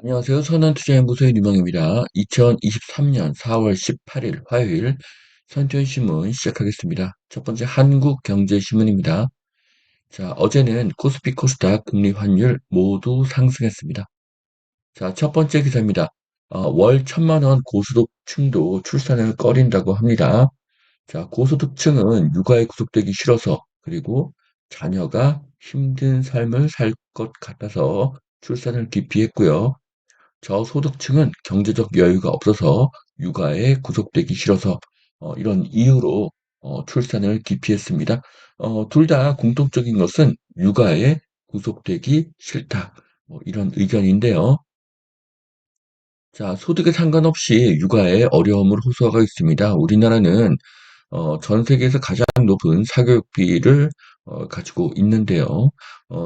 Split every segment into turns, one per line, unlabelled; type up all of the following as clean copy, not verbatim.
안녕하세요. 선한투자연구소의 유명입니다. 2023년 4월 18일 화요일 선천신문 시작하겠습니다. 첫 번째 한국경제신문입니다. 자, 어제는 코스피 코스닥 금리 환율 모두 상승했습니다. 자, 첫 번째 기사입니다. 월 1,000만 원 고소득층도 출산을 꺼린다고 합니다. 자, 고소득층은 육아에 구속되기 싫어서 그리고 자녀가 힘든 삶을 살 것 같아서 출산을 기피했고요. 저소득층은 경제적 여유가 없어서 육아에 구속되기 싫어서 이런 이유로 출산을 기피했습니다. 둘 다 공통적인 것은 육아에 구속되기 싫다. 이런 의견인데요. 자, 소득에 상관없이 육아에 어려움을 호소하고 있습니다. 우리나라는 전 세계에서 가장 높은 사교육비를 가지고 있는데요.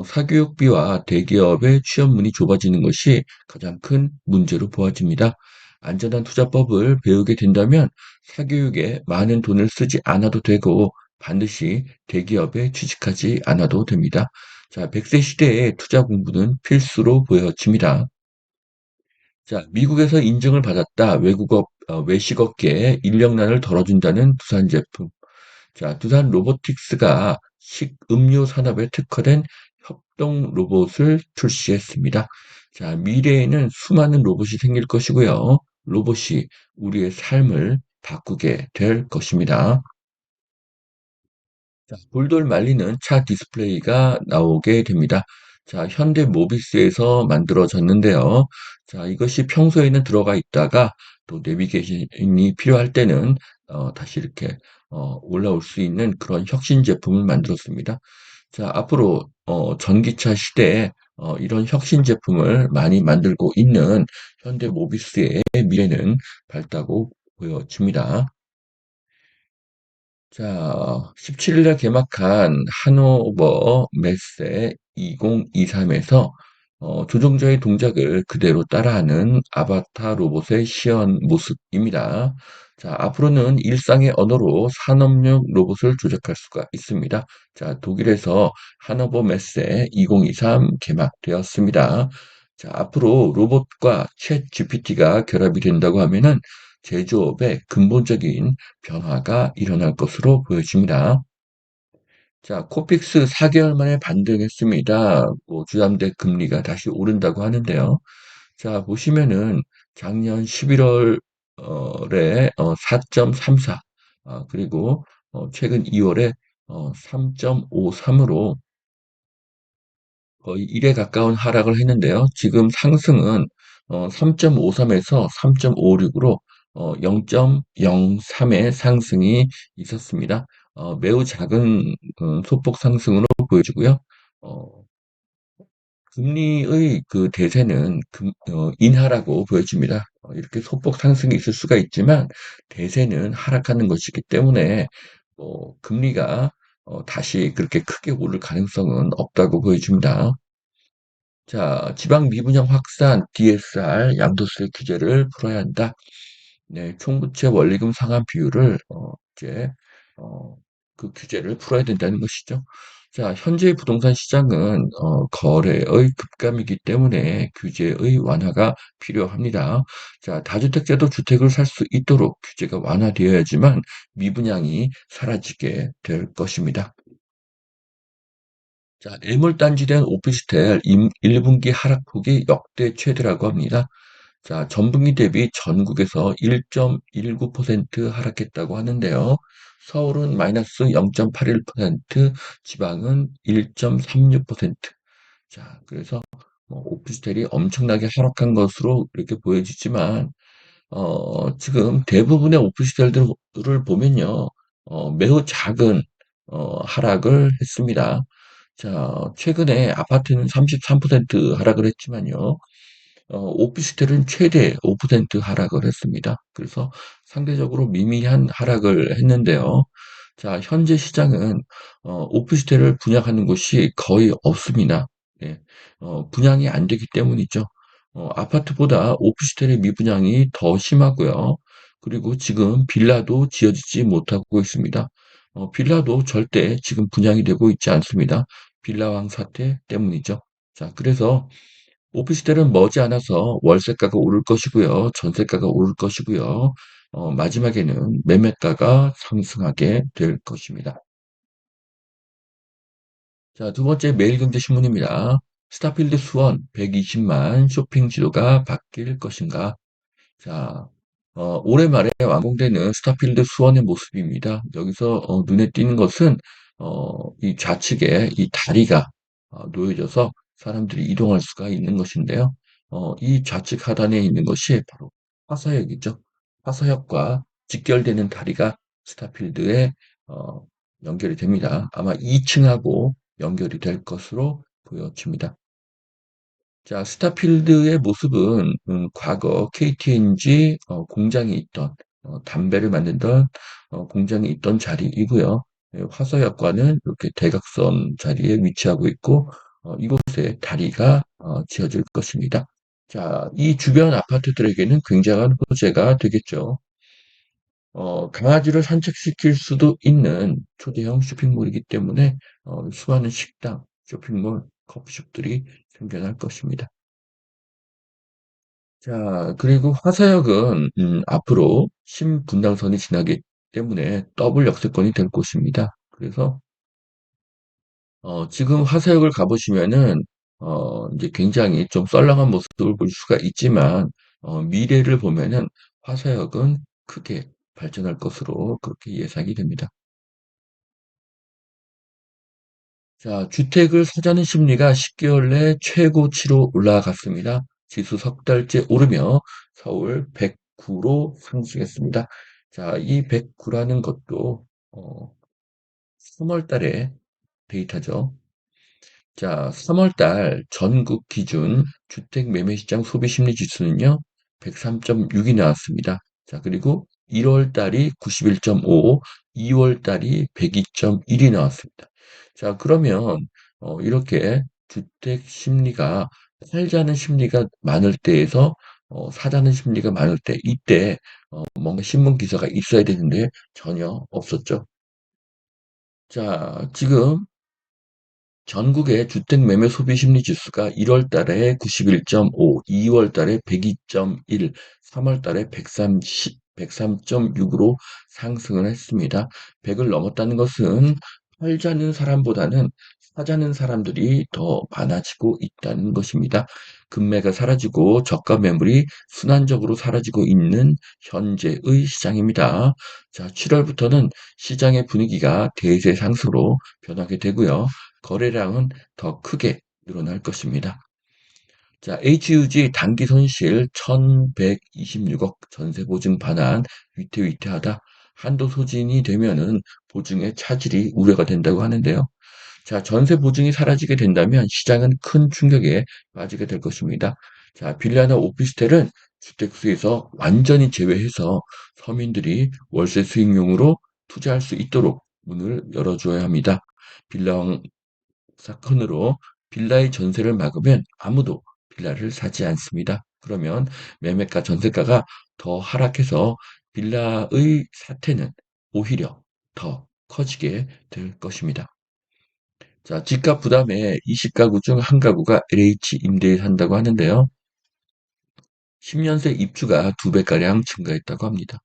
사교육비와 대기업의 취업문이 좁아지는 것이 가장 큰 문제로 보아집니다. 안전한 투자법을 배우게 된다면 사교육에 많은 돈을 쓰지 않아도 되고 반드시 대기업에 취직하지 않아도 됩니다. 자, 100세 시대에 투자 공부는 필수로 보여집니다. 자, 미국에서 인증을 받았다. 외식업계에 인력난을 덜어준다는 두산 제품. 자, 두산 로보틱스가 식음료 산업에 특화된 협동 로봇을 출시했습니다. 자, 미래에는 수많은 로봇이 생길 것이고요. 로봇이 우리의 삶을 바꾸게 될 것입니다. 자, 돌돌 말리는 차 디스플레이가 나오게 됩니다. 자, 현대 모비스에서 만들어졌는데요. 자, 이것이 평소에는 들어가 있다가 또 내비게이션이 필요할 때는 다시 이렇게 올라올 수 있는 그런 혁신 제품을 만들었습니다. 자, 앞으로 전기차 시대에 이런 혁신 제품을 많이 만들고 있는 현대 모비스의 미래는 밝다고 보여집니다. 자, 17일 날 개막한 하노버 메세 2023에서 조종자의 동작을 그대로 따라하는 아바타 로봇의 시연 모습입니다. 자, 앞으로는 일상의 언어로 산업용 로봇을 조작할 수가 있습니다. 자, 독일에서 하노버 메세 2023 개막되었습니다. 자, 앞으로 로봇과 챗 GPT가 결합이 된다고 하면은 제조업의 근본적인 변화가 일어날 것으로 보여집니다. 자, 코픽스 4개월 만에 반등했습니다. 주담대 금리가 다시 오른다고 하는데요. 자, 보시면은 작년 11월에 4.34, 그리고 최근 2월에 3.53으로 거의 1에 가까운 하락을 했는데요. 지금 상승은 3.53에서 3.56으로 0.03의 상승이 있었습니다. 매우 작은 소폭 상승으로 보여지고요. 어, 금리의 그 대세는 인하라고 보여집니다. 이렇게 소폭 상승이 있을 수가 있지만 대세는 하락하는 것이기 때문에 금리가 다시 그렇게 크게 오를 가능성은 없다고 보여집니다. 자, 지방 미분양 확산, DSR, 양도세 규제를 풀어야 한다. 네, 총부채 원리금 상환 비율을 이제 어, 그 규제를 풀어야 된다는 것이죠. 자, 현재 부동산 시장은 거래의 급감이기 때문에 규제의 완화가 필요합니다. 자, 다주택자도 주택을 살 수 있도록 규제가 완화되어야지만 미분양이 사라지게 될 것입니다. 자, 일몰단지된 오피스텔 1분기 하락폭이 역대 최대라고 합니다. 자, 전분기 대비 전국에서 1.19% 하락했다고 하는데요. 서울은 마이너스 0.81%, 지방은 1.36%. 자, 그래서 오피스텔이 엄청나게 하락한 것으로 이렇게 보여지지만, 지금 대부분의 오피스텔들을 보면요, 매우 작은 하락을 했습니다. 자, 최근에 아파트는 33% 하락을 했지만요. 오피스텔은 최대 5% 하락을 했습니다. 그래서 상대적으로 미미한 하락을 했는데요. 자, 현재 시장은 오피스텔을 분양하는 곳이 거의 없습니다. 예, 분양이 안 되기 때문이죠. 아파트보다 오피스텔의 미분양이 더 심하고요. 그리고 지금 빌라도 지어지지 못하고 있습니다. 빌라도 절대 지금 분양이 되고 있지 않습니다. 빌라왕 사태 때문이죠. 자, 그래서 오피스텔은 머지않아서 월세가가 오를 것이고요. 전세가가 오를 것이고요. 마지막에는 매매가가 상승하게 될 것입니다. 자, 두 번째 매일경제신문입니다. 스타필드 수원 120만 쇼핑 지도가 바뀔 것인가? 자, 올해 말에 완공되는 스타필드 수원의 모습입니다. 여기서 눈에 띄는 것은 이 좌측에 이 다리가 놓여져서 사람들이 이동할 수가 있는 것인데요. 이 좌측 하단에 있는 것이 바로 화서역이죠. 화서역과 직결되는 다리가 스타필드에 어, 연결이 됩니다. 아마 2층하고 연결이 될 것으로 보여집니다. 자, 스타필드의 모습은 과거 KTNG 공장이 있던 담배를 만들던 공장이 있던 자리이고요. 예, 화서역과는 이렇게 대각선 자리에 위치하고 있고 이곳에 다리가 지어질 것입니다. 자, 이 주변 아파트들에게는 굉장한 호재가 되겠죠. 강아지를 산책시킬 수도 있는 초대형 쇼핑몰이기 때문에 수많은 식당, 쇼핑몰, 커피숍들이 생겨날 것입니다. 자, 그리고 화사역은 앞으로 신분당선이 지나기 때문에 더블 역세권이 될 곳입니다. 그래서 지금 화사역을 가보시면은 이제 굉장히 좀 썰렁한 모습을 볼 수가 있지만 미래를 보면은 화사역은 크게 발전할 것으로 그렇게 예상이 됩니다. 자, 주택을 사자는 심리가 10개월 내 최고치로 올라갔습니다. 지수 석 달째 오르며 서울 109로 상승했습니다. 자, 이 109라는 것도 3월 달에 데이터죠. 자, 3월 달 전국 기준 주택 매매 시장 소비 심리 지수는요, 103.6이 나왔습니다. 자, 그리고 1월 달이 91.5, 2월 달이 102.1이 나왔습니다. 자, 그러면 이렇게 주택 심리가 팔자는 심리가 많을 때에서 사자는 심리가 많을 때 이때 뭔가 신문 기사가 있어야 되는데 전혀 없었죠. 자, 지금 전국의 주택 매매 소비 심리 지수가 1월 달에 91.5, 2월 달에 102.1, 3월 달에 103.6으로 상승을 했습니다. 100을 넘었다는 것은 팔자는 사람보다는 사자는 사람들이 더 많아지고 있다는 것입니다. 금매가 사라지고 저가 매물이 순환적으로 사라지고 있는 현재의 시장입니다. 자, 7월부터는 시장의 분위기가 대세 상승으로 변하게 되고요. 거래량은 더 크게 늘어날 것입니다. 자, HUG 단기 손실 1126억 전세 보증 반환 위태위태하다. 한도 소진이 되면은 보증의 차질이 우려가 된다고 하는데요. 자, 전세 보증이 사라지게 된다면 시장은 큰 충격에 빠지게 될 것입니다. 자, 빌라나 오피스텔은 주택수에서 완전히 제외해서 서민들이 월세 수익용으로 투자할 수 있도록 문을 열어줘야 합니다. 빌라 사건으로 빌라의 전세를 막으면 아무도 빌라를 사지 않습니다. 그러면 매매가 전세가가 더 하락해서 빌라의 사태는 오히려 더 커지게 될 것입니다. 자, 집값 부담에 20가구 중 한 가구가 LH 임대에 산다고 하는데요. 10년새 입주가 2배가량 증가했다고 합니다.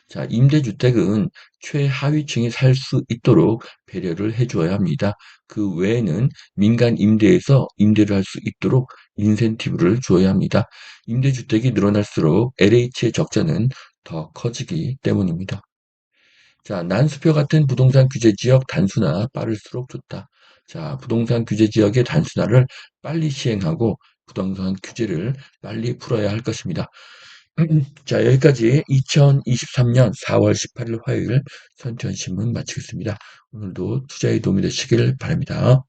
자, 임대주택은 최하위층이 살 수 있도록 배려를 해줘야 합니다. 그 외에는 민간 임대에서 임대를 할 수 있도록 인센티브를 줘야 합니다. 임대주택이 늘어날수록 LH의 적자는 더 커지기 때문입니다. 자, 난수표 같은 부동산 규제 지역 단순화 빠를수록 좋다. 자, 부동산 규제 지역의 단순화를 빨리 시행하고 부동산 규제를 빨리 풀어야 할 것입니다. 자, 여기까지 2023년 4월 18일 화요일 선천신문 마치겠습니다. 오늘도 투자에 도움이 되시길 바랍니다.